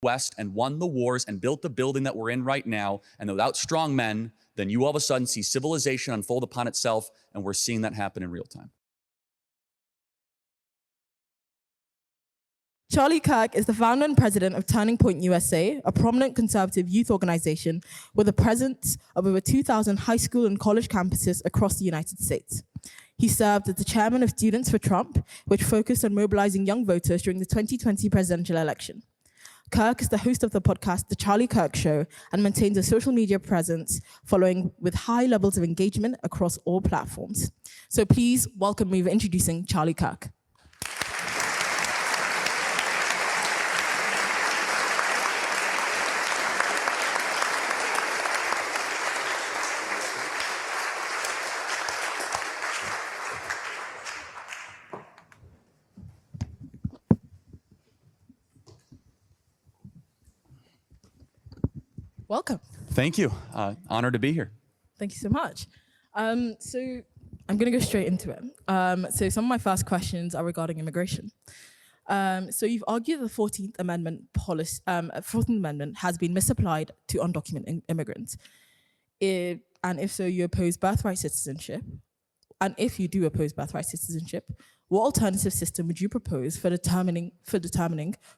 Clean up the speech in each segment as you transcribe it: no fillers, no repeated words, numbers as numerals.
West and won the wars and built the building that we're in right now, and without strong men, then you all of a sudden see civilization unfold upon itself, and we're seeing that happen in real time. Charlie Kirk is the founder and president of Turning Point USA, a prominent conservative youth organization with a presence of over 2,000 high school and college campuses across the United States. He served as the chairman of Students for Trump, which focused on mobilizing young voters during the 2020 presidential election. Kirk is the host of the podcast The Charlie Kirk Show and maintains a social media presence following with high levels of engagement across all platforms. So please welcome me introducing Charlie Kirk. Welcome. Thank you. Honored to be here. Thank you so much. So I'm going to go straight into it. So some of my first questions are regarding immigration. So you've argued the 14th Amendment policy, 14th Amendment has been misapplied to undocumented immigrants. And if so, you oppose birthright citizenship. And if you do oppose birthright citizenship, what alternative system would you propose for determining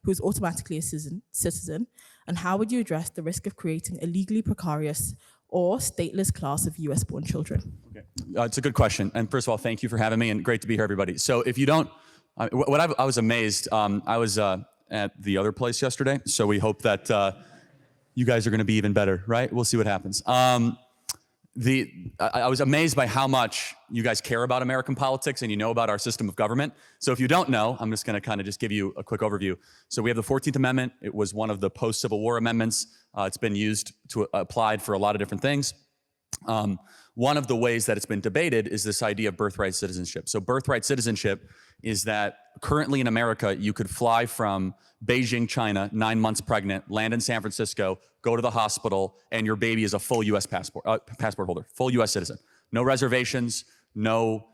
who is automatically a citizen, and how would you address the risk of creating a legally precarious or stateless class of US-born children? Okay. It's a good question. And first of all, thank you for having me, and great to be here, everybody. So if you don't, I was amazed. I was at the other place yesterday, so we hope that you guys are going to be even better, right? We'll see what happens. I was amazed by how much you guys care about American politics and you know about our system of government. So if you don't know, I'm just going to kind of just give you a quick overview. So we have the 14th Amendment. It was one of the post-Civil War amendments. It's been used to applied for a lot of different things. One of the ways that it's been debated is this idea of birthright citizenship. So birthright citizenship is that currently in America, you could fly from Beijing, China, 9 months pregnant, land in San Francisco, go to the hospital, and your baby is a full U.S. passport holder, full U.S. citizen. No reservations, no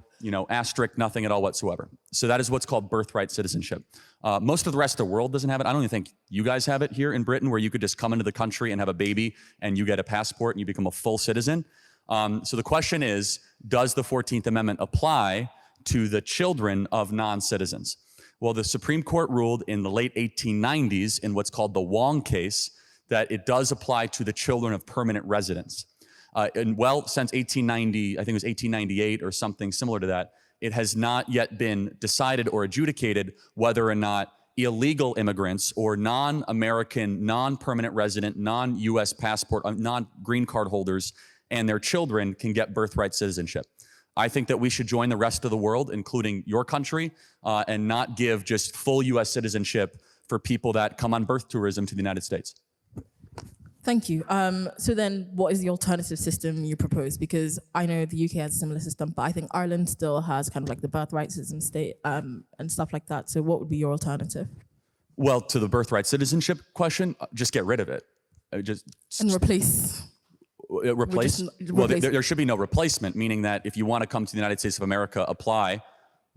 asterisk, nothing at all whatsoever. So that is what's called birthright citizenship. Most of the rest of the world doesn't have it. I don't even think you guys have it here in Britain, where you could just come into the country and have a baby and you get a passport and you become a full citizen. So the question is, does the 14th Amendment apply to the children of non-citizens? Well, the Supreme Court ruled in the late 1890s in what's called the Wong case that it does apply to the children of permanent residents. Since 1890, I think it was 1898 or something similar to that, it has not yet been decided or adjudicated whether or not illegal immigrants or non-American, non-permanent resident, non-US passport, non-green card holders and their children can get birthright citizenship. I think that we should join the rest of the world, including your country, and not give just full US citizenship for people that come on birth tourism to the United States. Thank you. So then what is the alternative system you propose? Because I know the UK has a similar system, but I think Ireland still has kind of like the birthright system state and stuff like that. So what would be your alternative? Well, to the birthright citizenship question, just get rid of it. And replace? Well, there should be no replacement, meaning that if you want to come to the United States of America, apply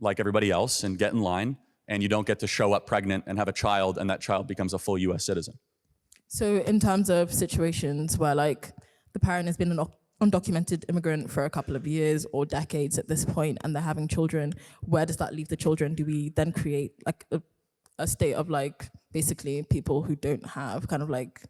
like everybody else and get in line, and you don't get to show up pregnant and have a child, and that child becomes a full US citizen. So in terms of situations where like the parent has been an undocumented immigrant for a couple of years or decades at this point, and they're having children, where does that leave the children? Do we then create like a state of like basically people who don't have kind of like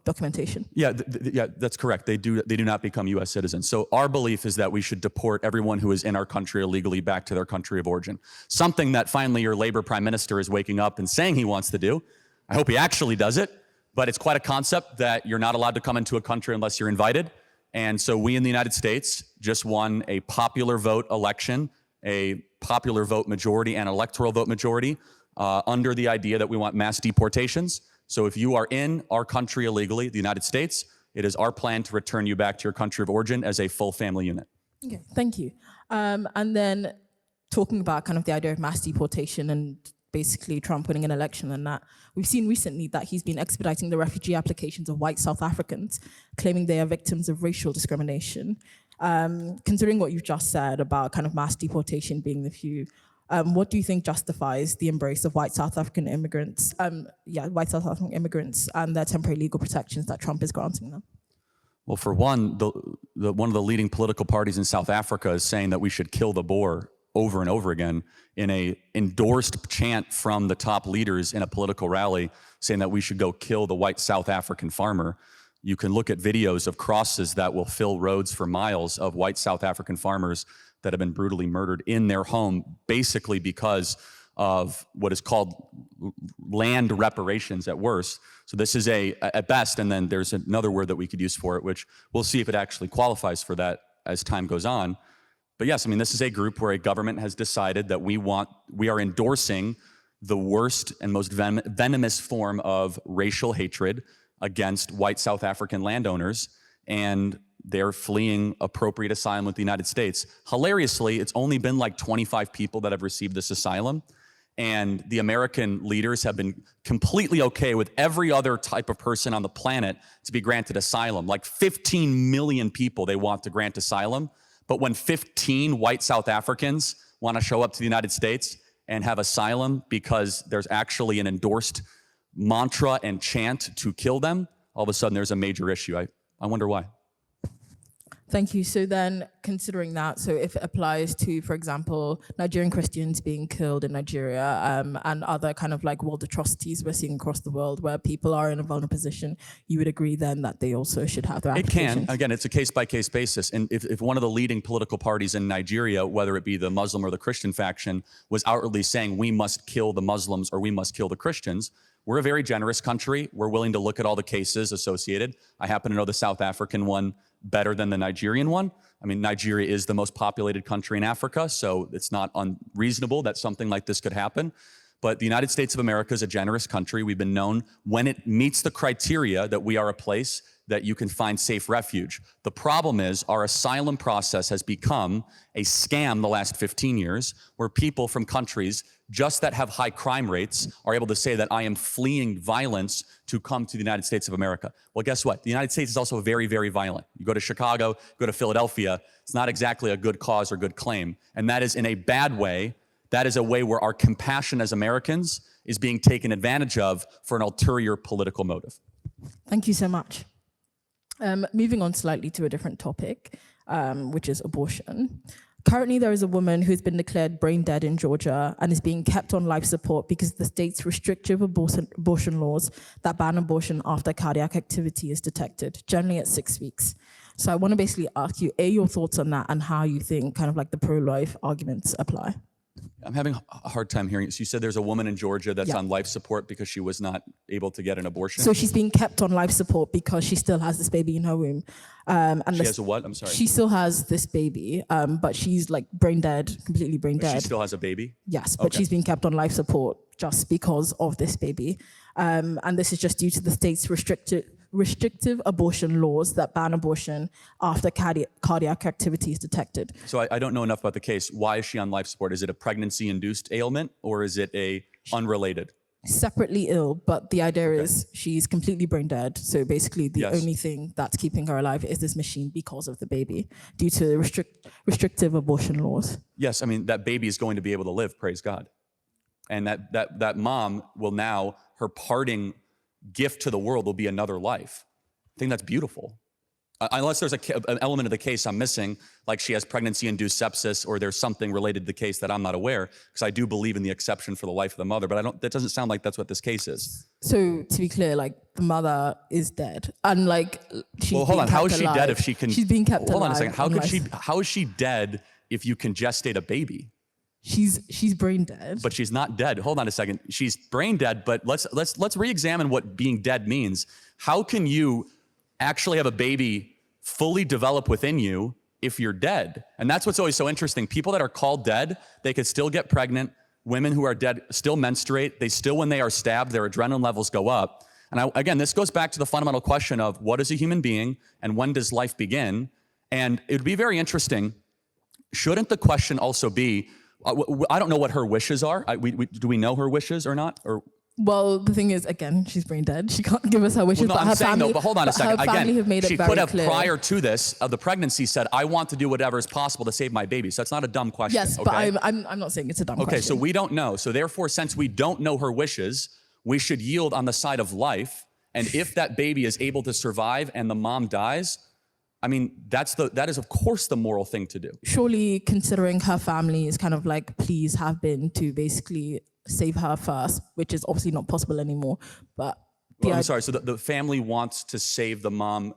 documentation? Yeah, yeah, that's correct. They do not become US citizens. So our belief is that we should deport everyone who is in our country illegally back to their country of origin. Something that finally your Labor Prime Minister is waking up and saying he wants to do. I hope he actually does it. But it's quite a concept that you're not allowed to come into a country unless you're invited. And so we in the United States just won a popular vote election, a popular vote majority and electoral vote majority under the idea that we want mass deportations. So if you are in our country illegally, the United States, it is our plan to return you back to your country of origin as a full family unit. Okay, thank you. And then talking about kind of the idea of mass deportation and basically Trump winning an election and that, we've seen recently that he's been expediting the refugee applications of white South Africans, claiming they are victims of racial discrimination. Considering what you've just said about kind of mass deportation being the view, What do you think justifies the embrace of white South African immigrants, white South African immigrants and their temporary legal protections that Trump is granting them? Well, for one, one of the leading political parties in South Africa is saying that we should kill the Boer over and over again in a endorsed chant from the top leaders in a political rally saying that we should go kill the white South African farmer. You can look at videos of crosses that will fill roads for miles of white South African farmers that have been brutally murdered in their home, basically because of what is called land reparations at worst. So this is at best, and then there's another word that we could use for it, which we'll see if it actually qualifies for that as time goes on. But yes, I mean, this is a group where a government has decided that we are endorsing the worst and most venomous form of racial hatred against white South African landowners, and they're fleeing appropriate asylum with the United States. Hilariously, it's only been like 25 people that have received this asylum, and the American leaders have been completely okay with every other type of person on the planet to be granted asylum. Like 15 million people they want to grant asylum, but when 15 white South Africans want to show up to the United States and have asylum because there's actually an endorsed mantra and chant to kill them, all of a sudden there's a major issue. I wonder why. Thank you. So then, considering that, so if it applies to, for example, Nigerian Christians being killed in Nigeria and other kind of like world atrocities we're seeing across the world where people are in a vulnerable position, you would agree then that they also should have their applications? It can. Again, it's a case-by-case basis. And if one of the leading political parties in Nigeria, whether it be the Muslim or the Christian faction, was outwardly saying we must kill the Muslims or we must kill the Christians, we're a very generous country. We're willing to look at all the cases associated. I happen to know the South African one better than the Nigerian one. I mean, Nigeria is the most populated country in Africa, so it's not unreasonable that something like this could happen. But the United States of America is a generous country. We've been known when it meets the criteria that we are a place that you can find safe refuge. The problem is our asylum process has become a scam the last 15 years, where people from countries just that have high crime rates are able to say that I am fleeing violence to come to the United States of America. Well, guess what? The United States is also very, very violent. You go to Chicago, go to Philadelphia, it's not exactly a good cause or good claim. And that is in a bad way. That is a way where our compassion as Americans is being taken advantage of for an ulterior political motive. Thank you so much. Moving on slightly to a different topic, which is abortion. Currently, there is a woman who's been declared brain dead in Georgia and is being kept on life support because of the state's restrictive abortion laws that ban abortion after cardiac activity is detected, generally at 6 weeks. So I want to basically ask you, your thoughts on that and how you think kind of like the pro-life arguments apply. I'm having a hard time hearing it. So you said there's a woman in Georgia that's on life support because she was not able to get an abortion? So she's being kept on life support because she still has this baby in her womb. And she has a what? I'm sorry. She still has this baby, but she's like brain dead, completely brain dead. She still has a baby? Yes, but she's being kept on life support just because of this baby. And this is just due to the state's restrictive abortion laws that ban abortion after cardiac activity is detected. So I don't know enough about the case. Why is she on life support? Is it a pregnancy-induced ailment or is it a unrelated? Separately ill, but the idea is she's completely brain dead. So basically the only thing that's keeping her alive is this machine because of the baby, due to restrictive abortion laws. Yes, I mean, that baby is going to be able to live, praise God. And that mom will now, her parting gift to the world will be another life. I think that's beautiful. Unless there's an element of the case I'm missing, like she has pregnancy-induced sepsis or there's something related to the case that I'm not aware, because I do believe in the exception for the life of the mother, but that doesn't sound like that's what this case is. So to be clear, like the mother is dead and like she's well, hold on. How is she dead if she can? She's being kept alive. Hold on a second. How is she dead if you can gestate a baby? She's brain dead. But she's not dead. Hold on a second. She's brain dead, but let's re-examine what being dead means. How can you actually have a baby fully develop within you if you're dead? And that's what's always so interesting. People that are called dead, they could still get pregnant. Women who are dead still menstruate. They still, when they are stabbed, their adrenaline levels go up. And again, this goes back to the fundamental question of what is a human being and when does life begin? And it would be very interesting. Shouldn't the question also be, I don't know what her wishes are. Do we know her wishes or not? Or Well, the thing is, again, she's brain dead. She can't give us her wishes. Well, no, but I'm her saying family, no, but hold on a but second. Her family have made She it very could have clear. prior to this of the pregnancy said, I want to do whatever is possible to save my baby. So that's not a dumb question. Yes, okay? but I'm not saying it's a dumb Okay, question. so we don't know. So therefore, since we don't know her wishes, we should yield on the side of life. And if that baby is able to survive and the mom dies, I mean, that is of course the moral thing to do. Surely, considering her family is kind of like, please have been to basically save her first, which is obviously not possible anymore. But Well, I'm sorry. So the family wants to save the mom,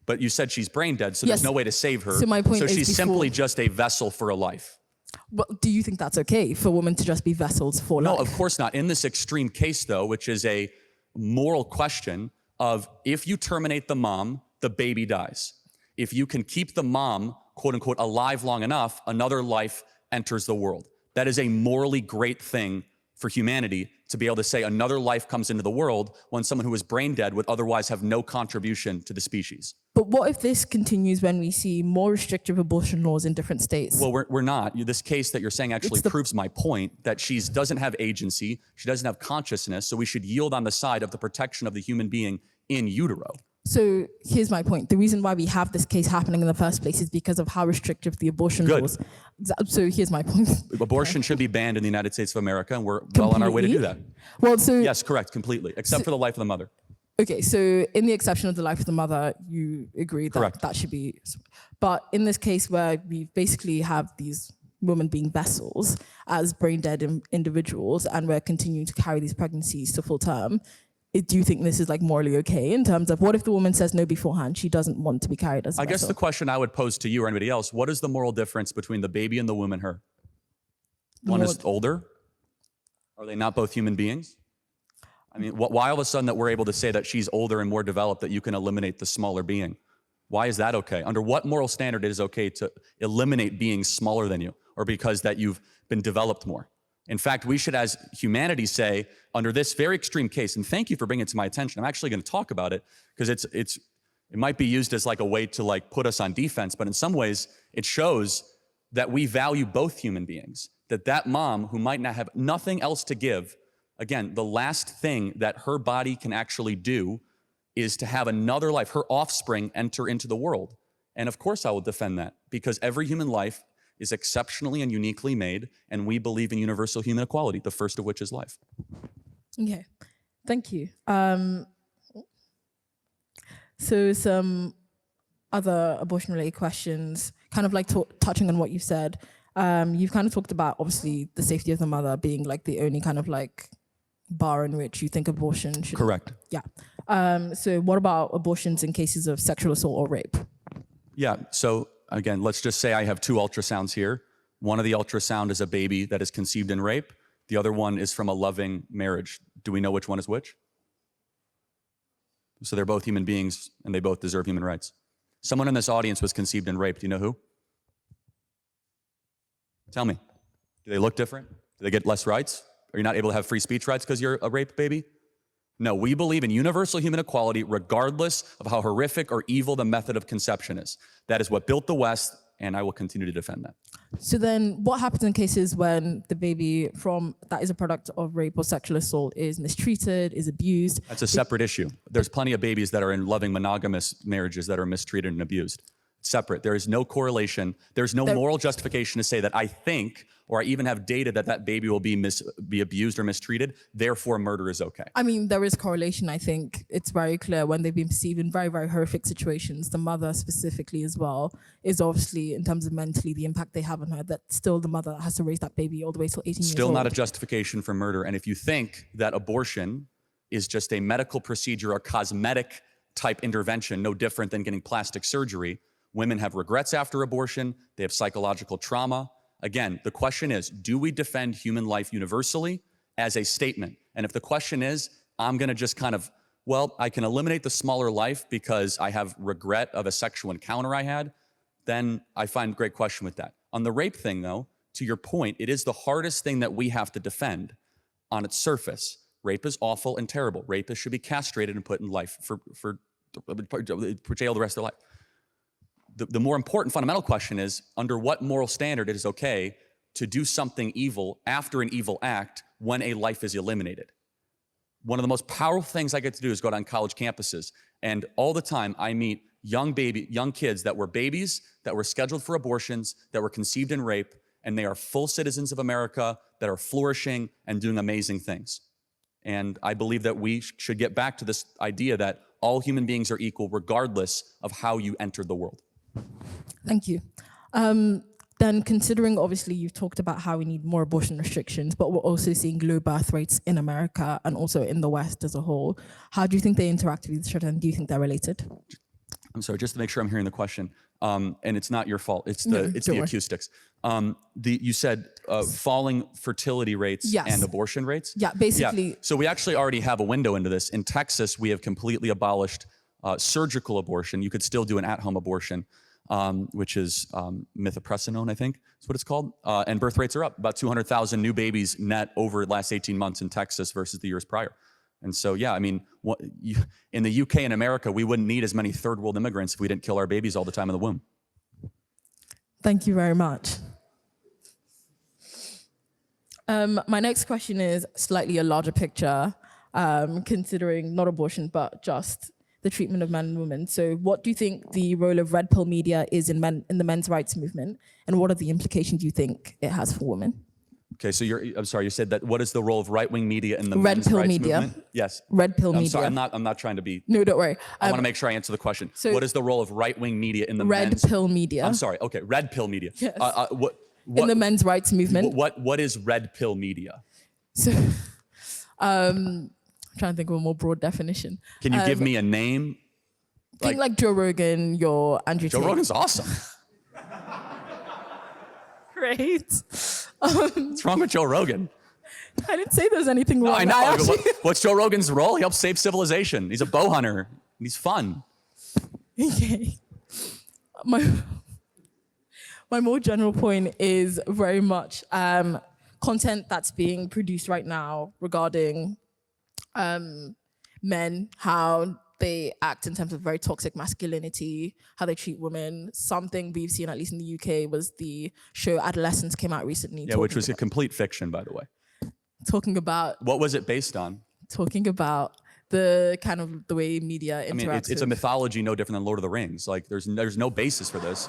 but you said she's brain dead, so Yes. there's no way to save her. So my point so is she's simply just a vessel for a life. Well, do you think that's okay for women to just be vessels for No, life? of course not. In this extreme case, though, which is a moral question of if you terminate the mom, the baby dies. If you can keep the mom, quote unquote, alive long enough, another life enters the world. That is a morally great thing for humanity to be able to say another life comes into the world when someone who is brain dead would otherwise have no contribution to the species. But what if this continues when we see more restrictive abortion laws in different states? Well, we're not. This case that you're saying actually proves my point that she doesn't have agency, she doesn't have consciousness, so we should yield on the side of the protection of the human being in utero. So here's my point. The reason why we have this case happening in the first place is because of how restrictive the abortion laws. So here's my point. Abortion should be banned in the United States of America, and we're well on our way to do that. Well, so Yes, correct, completely, except for the life of the mother. okay, so in the exception of the life of the mother, you agree that Correct. that should be. But in this case where we basically have these women being vessels as brain dead individuals, and we're continuing to carry these pregnancies to full term, do you think this is like morally okay in terms of what if the woman says no beforehand, she doesn't want to be carried as a I guess vessel? the question I would pose to you or anybody else, what is the moral difference between the baby and the womb and her? One is older. Are they not both human beings? I mean, why all of a sudden that we're able to say that she's older and more developed that you can eliminate the smaller being? Why is that okay? Under what moral standard it is okay to eliminate beings smaller than you or because that you've been developed more? In fact, we should, as humanity, say, under this very extreme case, and thank you for bringing it to my attention. I'm actually going to talk about it because it might be used as like a way to like put us on defense, but in some ways, it shows that we value both human beings. That mom who might not have nothing else to give, again, the last thing that her body can actually do is to have another life, her offspring, enter into the world. And of course, I will defend that because every human life is exceptionally and uniquely made, and we believe in universal human equality, the first of which is life. Okay, thank you. So some other abortion-related questions, kind of like touching on what you said. You've kind of talked about, obviously, the safety of the mother being like the only kind of like bar in which you think abortion should... Correct. Yeah. So what about abortions in cases of sexual assault or rape? Yeah, so again, let's just say I have two ultrasounds here. One of the ultrasound is a baby that is conceived in rape. The other one is from a loving marriage. Do we know which one is which? So they're both human beings and they both deserve human rights. Someone in this audience was conceived in rape. Do you know who? Tell me. Do they look different? Do they get less rights? Are you not able to have free speech rights because you're a rape baby? No, we believe in universal human equality regardless of how horrific or evil the method of conception is. That is what built the West, and I will continue to defend that. So then what happens in cases when the baby that is a product of rape or sexual assault is mistreated, is abused? That's a separate issue. There's plenty of babies that are in loving monogamous marriages that are mistreated and abused. Separate. There is no correlation. There's no moral justification to say that I think or I even have data that that baby will be abused or mistreated, therefore murder is okay. I mean, there is correlation. I think it's very clear when they've been perceived in very, very horrific situations, the mother specifically as well, is obviously, in terms of mentally, the impact they have on her, that still the mother has to raise that baby all the way till 18 years old. Still not a justification for murder. And if you think that abortion is just a medical procedure or cosmetic type intervention, no different than getting plastic surgery, women have regrets after abortion, they have psychological trauma. Again, the question is, do we defend human life universally as a statement? And if the question is, I'm gonna just kind of, well, I can eliminate the smaller life because I have regret of a sexual encounter I had, then I find great question with that. On the rape thing though, to your point, it is the hardest thing that we have to defend on its surface. Rape is awful and terrible. Rapists should be castrated and put in life for jail the rest of their life. The more important fundamental question is, under what moral standard it is okay to do something evil after an evil act when a life is eliminated? one of the most powerful things I get to do is go down college campuses. And all the time I meet young kids that were babies, that were scheduled for abortions, that were conceived in rape, and they are full citizens of America that are flourishing and doing amazing things. And I believe that we should get back to this idea that all human beings are equal regardless of how you entered the world. Thank you. Then considering, obviously, you've talked about how we need more abortion restrictions, but we're also seeing low birth rates in America and also in the West as a whole. How do you think they interact with each other, and do you think they're related? I'm sorry, just to make sure I'm hearing the question. And it's not your fault. It's the acoustics. You said falling fertility rates and abortion rates? Yeah, basically. Yeah. So we actually already have a window into this. In Texas, we have completely abolished surgical abortion. You could still do an at-home abortion, which is mifepristone, I think is what it's called. And birth rates are up. About 200,000 new babies net over the last 18 months in Texas versus the years prior. And so, yeah, I mean, in the UK and America, we wouldn't need as many third world immigrants if we didn't kill our babies all the time in the womb. Thank you very much. My next question is slightly a larger picture, considering not abortion, but just the treatment of men and women. So what do you think the role of red pill media is in the men's rights movement? And what are the implications you think it has for women? Okay, so I'm sorry, you said that what is the role of right-wing media in the men's rights movement? Yes. Red pill media. Sorry, I'm not trying to be... No, don't worry. I want to make sure I answer the question. So what is the role of right-wing media in the men's... Red pill media. I'm sorry, okay, red pill media. Yes. In the men's rights movement. What is red pill media? So, I'm trying to think of a more broad definition. Can you give me a name? Think like Joe Rogan, your Andrew Tate. Joe Rogan's awesome. Great. What's wrong with Joe Rogan? I didn't say there's anything wrong. I know. What's Joe Rogan's role? He helps save civilization. He's a bow hunter. He's fun. Okay. My more general point is very much content that's being produced right now regarding men, how they act in terms of very toxic masculinity, how they treat women. Something we've seen, at least in the UK, was the show Adolescence came out recently. Yeah, which was a complete fiction, by the way. Talking about... What was it based on? Talking about the kind of the way media interacts. I mean, it's a mythology no different than Lord of the Rings. Like, there's no basis for this.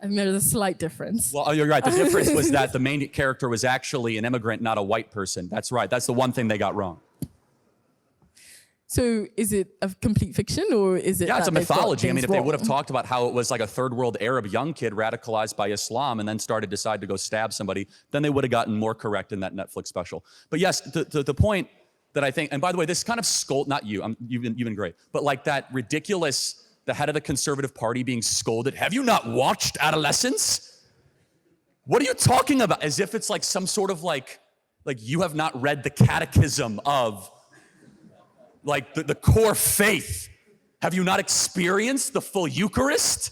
I mean, there's a slight difference. Well, you're right. The difference was that the main character was actually an immigrant, not a white person. That's right. That's the one thing they got wrong. So is it a complete fiction, or is it... Yeah, it's a mythology. I mean, if they would have talked about how it was like a third world Arab young kid radicalized by Islam and then decide to go stab somebody, then they would have gotten more correct in that Netflix special. But yes, the point that I think, and by the way, this kind of not you, you've been great, but like that ridiculous, the head of the Conservative Party being scolded, have you not watched Adolescence? What are you talking about? As if it's like some sort of like you have not read the catechism of like the core faith. Have you not experienced the full Eucharist?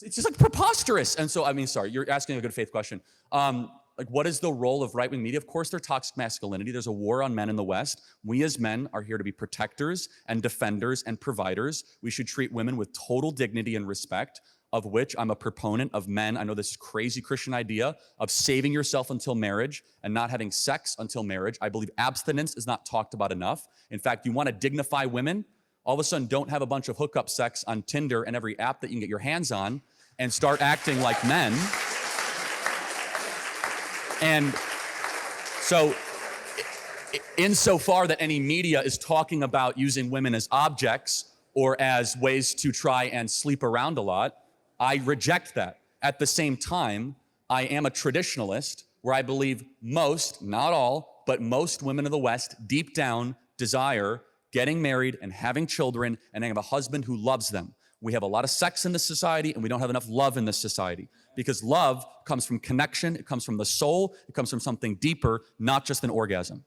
It's just like preposterous. And so, I mean, sorry, you're asking a good faith question. Like, what is the role of right-wing media? Of course, they're toxic masculinity. There's a war on men in the West. We as men are here to be protectors and defenders and providers. We should treat women with total dignity and respect, of which I'm a proponent of men. I know this crazy Christian idea of saving yourself until marriage and not having sex until marriage. I believe abstinence is not talked about enough. In fact, you want to dignify women, all of a sudden don't have a bunch of hookup sex on Tinder and every app that you can get your hands on and start acting like men. And so, insofar that any media is talking about using women as objects or as ways to try and sleep around a lot, I reject that. At the same time, I am a traditionalist where I believe most, not all, but most women of the West deep down desire getting married and having children and having a husband who loves them. We have a lot of sex in this society and we don't have enough love in this society because love comes from connection, it comes from the soul, it comes from something deeper, not just an orgasm.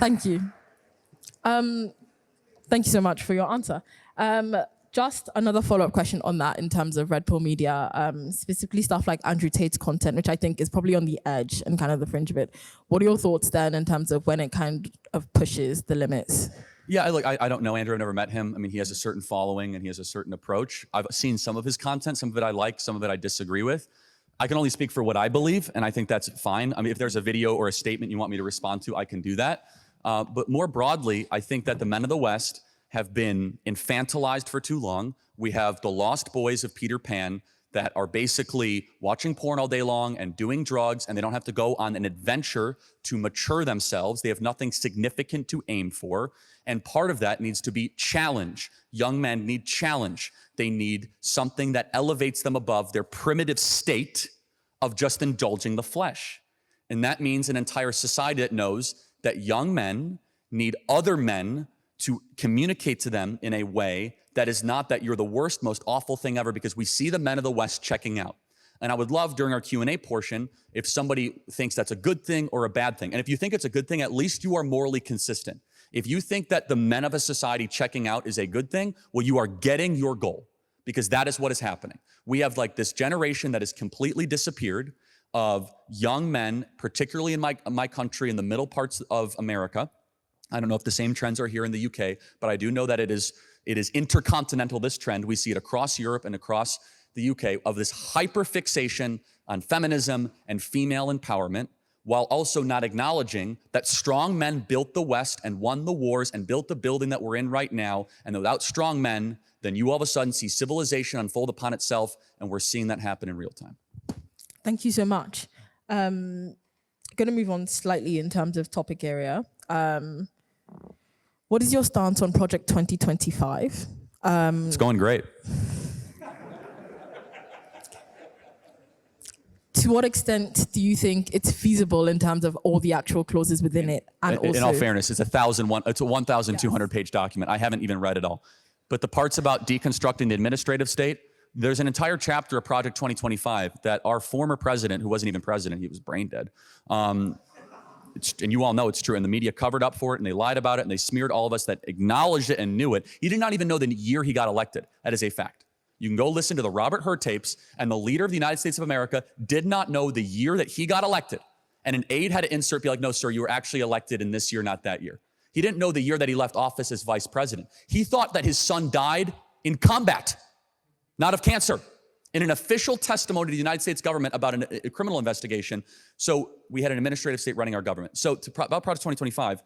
Thank you. Thank you so much for your answer. Just another follow-up question on that in terms of red pill media, specifically stuff like Andrew Tate's content, which I think is probably on the edge and kind of the fringe of it. What are your thoughts then in terms of when it kind of pushes the limits? Yeah, I don't know Andrew. I've never met him. I mean, he has a certain following and he has a certain approach. I've seen some of his content. Some of it I like, some of it I disagree with. I can only speak for what I believe, and I think that's fine. I mean, if there's a video or a statement you want me to respond to, I can do that. But more broadly, I think that the men of the West have been infantilized for too long. We have the lost boys of Peter Pan that are basically watching porn all day long and doing drugs, and they don't have to go on an adventure to mature themselves. They have nothing significant to aim for. And part of that needs to be challenge. Young men need challenge. They need something that elevates them above their primitive state of just indulging the flesh. And that means an entire society that knows that young men need other men to communicate to them in a way that is not that you're the worst, most awful thing ever, because we see the men of the West checking out. And I would love during our Q&A portion if somebody thinks that's a good thing or a bad thing. And if you think it's a good thing, at least you are morally consistent. If you think that the men of a society checking out is a good thing, well, you are getting your goal, because that is what is happening. We have like this generation that has completely disappeared of young men, particularly in my country, in the middle parts of America. I don't know if the same trends are here in the UK, but I do know that it is intercontinental, this trend. We see it across Europe and across the UK, of this hyperfixation on feminism and female empowerment, while also not acknowledging that strong men built the West and won the wars and built the building that we're in right now. And without strong men, then you all of a sudden see civilization unfold upon itself, and we're seeing that happen in real time. Thank you so much. Going to move on slightly in terms of topic area. What is your stance on Project 2025? It's going great. To what extent do you think it's feasible in terms of all the actual clauses within it? And also, in all fairness, it's a 1,200 page document. I haven't even read it all. But the parts about deconstructing the administrative state, there's an entire chapter of Project 2025 that our former president, who wasn't even president, he was brain dead, and you all know it's true, and the media covered up for it, and they lied about it, and they smeared all of us that acknowledged it and knew it. He did not even know the year he got elected. That is a fact. You can go listen to the Robert Hur tapes, and the leader of the United States of America did not know the year that he got elected. And an aide had to insert, be like, no, sir, you were actually elected in this year, not that year. He didn't know the year that he left office as vice president. He thought that his son died in combat, not of cancer, in an official testimony to the United States government about a criminal investigation. So we had an administrative state running our government. So about Project 2025,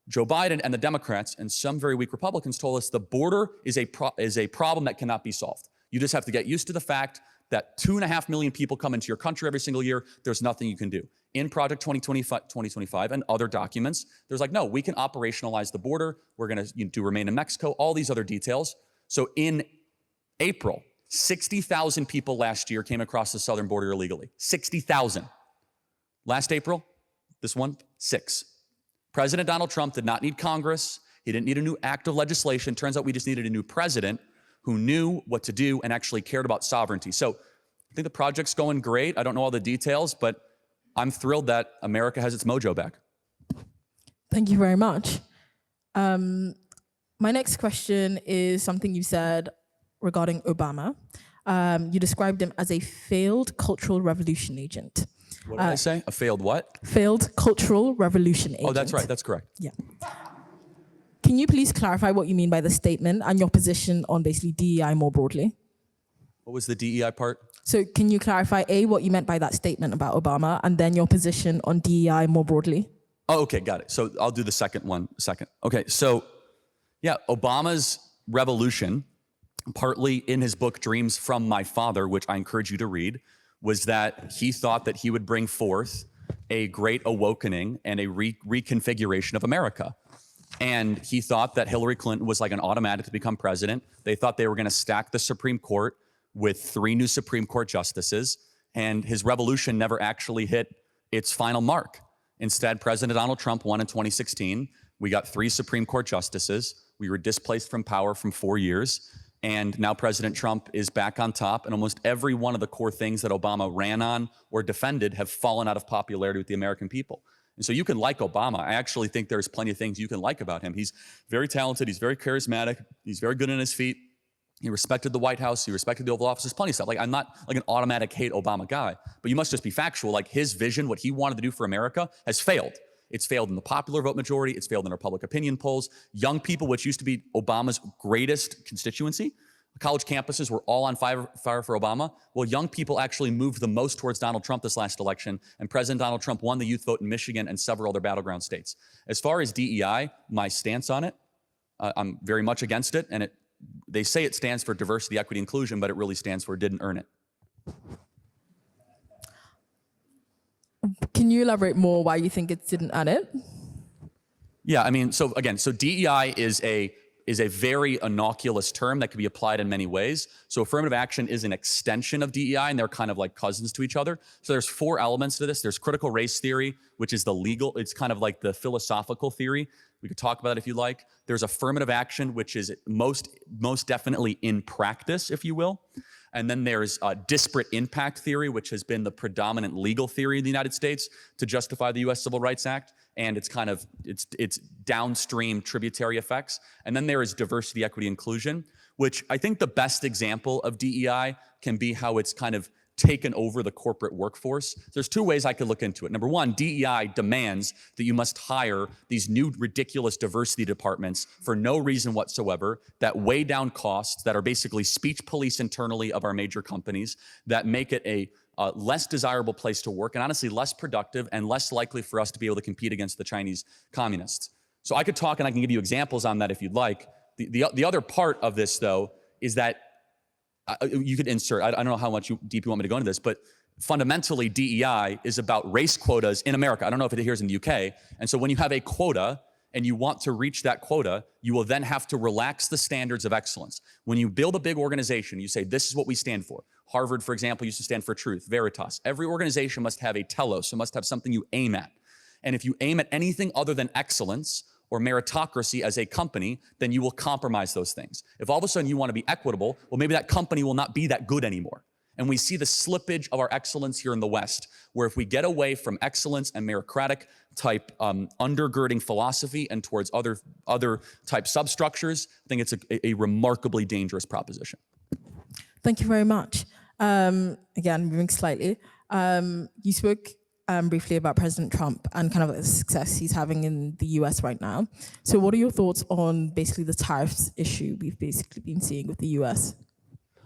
Joe Biden and the Democrats and some very weak Republicans told us the border is a problem that cannot be solved. You just have to get used to the fact that 2.5 million people come into your country every single year. There's nothing you can do. In Project 2025 and other documents, there's like, no, we can operationalize the border. We're going to do remain in Mexico, all these other details. So in April, 60,000 people last year came across the southern border illegally. 60,000. Last April, this one, 6. President Donald Trump did not need Congress. He didn't need a new act of legislation. Turns out we just needed a new president who knew what to do and actually cared about sovereignty. So I think the project's going great. I don't know all the details, but I'm thrilled that America has its mojo back. Thank you very much. My next question is something you said regarding Obama. You described him as a failed cultural revolution agent. What did I say? A failed what? Failed cultural revolution agent. Oh, that's right. That's correct. Yeah. Can you please clarify what you mean by the statement and your position on basically DEI more broadly? What was the DEI part? So can you clarify, A, what you meant by that statement about Obama, and then your position on DEI more broadly? Oh, okay, got it. So I'll do the second one second. Okay, so yeah, Obama's revolution, partly in his book, Dreams from My Father, which I encourage you to read, was that he thought that he would bring forth a great awakening and a reconfiguration of America. And he thought that Hillary Clinton was like an automatic to become president. They thought they were going to stack the Supreme Court with 3 new Supreme Court justices. And his revolution never actually hit its final mark. Instead, President Donald Trump won in 2016. We got 3 Supreme Court justices. We were displaced from power from 4 years. And now President Trump is back on top. And almost every one of the core things that Obama ran on or defended have fallen out of popularity with the American people. And so you can like Obama. I actually think there's plenty of things you can like about him. He's very talented. He's very charismatic. He's very good on his feet. He respected the White House. He respected the Oval Office. There's plenty of stuff. Like, I'm not like an automatic hate Obama guy, but you must just be factual. Like, his vision, what he wanted to do for America, has failed. It's failed in the popular vote majority. It's failed in our public opinion polls. Young people, which used to be Obama's greatest constituency, college campuses were all on fire for Obama. Well, young people actually moved the most towards Donald Trump this last election, and President Donald Trump won the youth vote in Michigan and several other battleground states. As far as DEI, my stance on it, I'm very much against it, and they say it stands for diversity, equity, inclusion, but it really stands for didn't earn it. Can you elaborate more why you think it didn't earn it? Yeah, I mean, so DEI is a very innocuous term that can be applied in many ways. So affirmative action is an extension of DEI, and they're kind of like cousins to each other. So there's 4 elements to this. There's critical race theory, which is the legal, it's kind of like the philosophical theory. We could talk about it if you like. There's affirmative action, which is most definitely in practice, if you will. And then there's disparate impact theory, which has been the predominant legal theory in the United States to justify the U.S. Civil Rights Act, and it's downstream tributary effects. And then there is diversity, equity, inclusion, which I think the best example of DEI can be how it's kind of taken over the corporate workforce. There's 2 ways I could look into it. Number 1, DEI demands that you must hire these new ridiculous diversity departments for no reason whatsoever that weigh down costs, that are basically speech police internally of our major companies, that make it a less desirable place to work, and honestly less productive and less likely for us to be able to compete against the Chinese communists. So I could talk and I can give you examples on that if you'd like. The other part of this, though, is that you could insert, I don't know how deep you want me to go into this, but fundamentally DEI is about race quotas in America. I don't know if it adheres in the UK. And so when you have a quota and you want to reach that quota, you will then have to relax the standards of excellence. When you build a big organization, you say, this is what we stand for. Harvard, for example, used to stand for truth, veritas. Every organization must have a telos, it must have something you aim at. And if you aim at anything other than excellence or meritocracy as a company, then you will compromise those things. If all of a sudden you want to be equitable, well, maybe that company will not be that good anymore. And we see the slippage of our excellence here in the West, where if we get away from excellence and meritocratic type undergirding philosophy and towards other type substructures, I think it's a remarkably dangerous proposition. Thank you very much. Again, moving slightly, you spoke briefly about President Trump and kind of the success he's having in the US right now. So what are your thoughts on basically the tariffs issue we've basically been seeing with the US?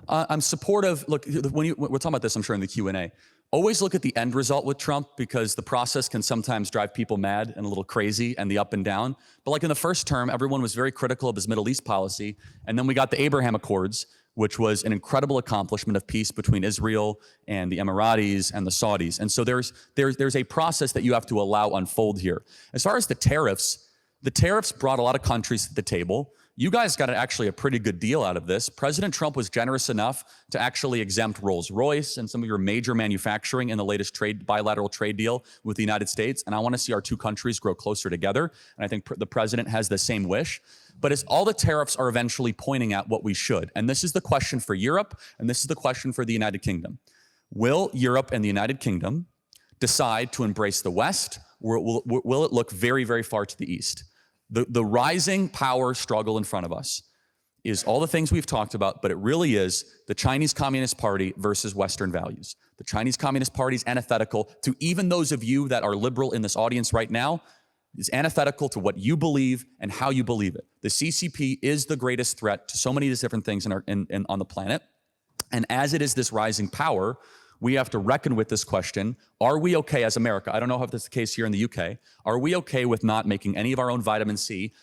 I'm supportive. Look, we're talking about this, I'm sure, in the Q&A. Always look at the end result with Trump, because the process can sometimes drive people mad and a little crazy, and the up and down. But like in the first term, everyone was very critical of his Middle East policy. And then we got the Abraham Accords, which was an incredible accomplishment of peace between Israel and the Emiratis and the Saudis. And so there's a process that you have to allow unfold here. As far as the tariffs brought a lot of countries to the table. You guys got actually a pretty good deal out of this. President Trump was generous enough to actually exempt Rolls-Royce and some of your major manufacturing in the latest bilateral trade deal with the United States. And I want to see our 2 countries grow closer together. And I think the president has the same wish. But as all the tariffs are eventually pointing at what we should. And this is the question for Europe, and this is the question for the United Kingdom. Will Europe and the United Kingdom decide to embrace the West, or will it look very, very far to the East? The rising power struggle in front of us is all the things we've talked about, but it really is the Chinese Communist Party versus Western values. The Chinese Communist Party is antithetical to even those of you that are liberal in this audience right now, is antithetical to what you believe and how you believe it. The CCP is the greatest threat to so many of these different things on the planet. And as it is this rising power, we have to reckon with this question. Are we okay as America? I don't know if that's the case here in the UK. Are we okay with not making any of our own vitamin C,